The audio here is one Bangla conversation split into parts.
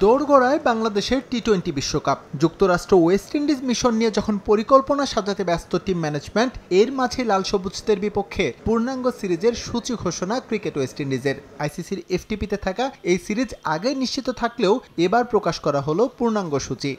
দোরগোড়ায় বাংলাদেশের টি-20 বিশ্বকাপ। যুক্তরাষ্ট্র ওয়েস্ট ইন্ডিজ মিশন নিয়ে যখন পরিকল্পনা সাজাতে ব্যস্ত টিম ম্যানেজমেন্ট, এর মাঝে লাল সবুজদের বিপক্ষে পূর্ণাঙ্গ সিরিজের সূচি ঘোষণা ক্রিকেট ওয়েস্ট ইন্ডিজের। আইসিসির এফটিপিতে থাকা এই সিরিজ আগে নিশ্চিত থাকলেও এবার প্রকাশ করা হলো পূর্ণাঙ্গ সূচি।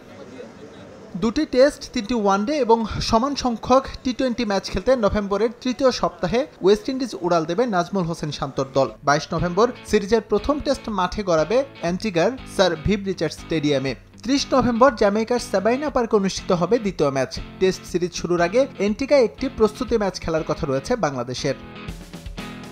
দুটি টেস্ট, 3টি ওয়ানডে এবং সমান সংখ্যক টি-20 ম্যাচ খেলতে নভেম্বরের তৃতীয় সপ্তাহে ওয়েস্ট ইন্ডিজ উড়াল দেবে নাজমুল হোসেন শান্তর দল। 22 নভেম্বর সিরিজের প্রথম টেস্ট মাঠে গড়াবে অ্যান্টিগার স্যার ভিভ রিচার্ডস স্টেডিয়ামে। 30 নভেম্বর জ্যামাইকার সাবাইনা পার্কে অনুষ্ঠিত হবে দ্বিতীয় ম্যাচ। টেস্ট সিরিজ শুরুর আগে অ্যান্টিগায় একটি প্রস্তুতি ম্যাচ খেলার কথা রয়েছে বাংলাদেশের।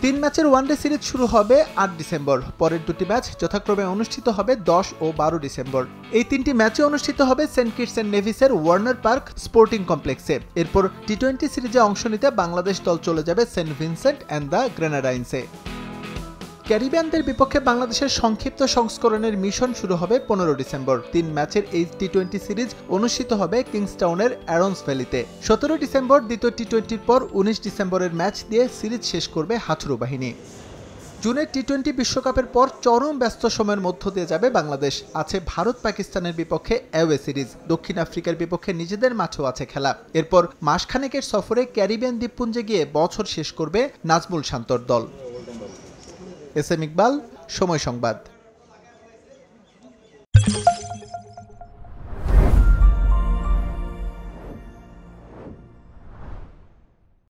3 ম্যাচের ওয়ানডে সিরিজ শুরু হবে 8 ডিসেম্বর। পরের দুটি ম্যাচ যথাক্রমে অনুষ্ঠিত হবে 10 ও 12 ডিসেম্বর। এই তিনটি ম্যাচে অনুষ্ঠিত হবে সেন্ট কিটস এন্ড নেভিসের ওয়ার্নার পার্ক স্পোর্টিং কমপ্লেক্সে। এরপর টি-20 সিরিজে অংশ নিতে বাংলাদেশ দল চলে যাবে সেন্ট ভিনসেন্ট অ্যান্ড দ্য গ্রেনাডাইন্সে। ক্যারিবিয়ানদের বিপক্ষে বাংলাদেশের সংক্ষিপ্ত সংস্করণের মিশন শুরু হবে 15 ডিসেম্বর। 3 ম্যাচের এই টি-20 সিরিজ অনুষ্ঠিত হবে কিংস্টাউনের অ্যারন্স ভ্যালিতে। 17 ডিসেম্বর দ্বিতীয় টি-20-র পর 19 ডিসেম্বরের ম্যাচ দিয়ে সিরিজ শেষ করবে হাথুরু বাহিনী। জুনের টি-20 বিশ্বকাপের পর চরম ব্যস্ত সময়ের মধ্য দিয়ে যাবে বাংলাদেশ। আছে ভারত পাকিস্তানের বিপক্ষে অ্যাওয়ে সিরিজ, দক্ষিণ আফ্রিকার বিপক্ষে নিজেদের মাঠেও আছে খেলা। এরপর মাসখানেকের সফরে ক্যারিবিয়ান দ্বীপপুঞ্জে গিয়ে বছর শেষ করবে নাজমুল শান্তর দল। এস এম ইকবাল, সময় সংবাদ।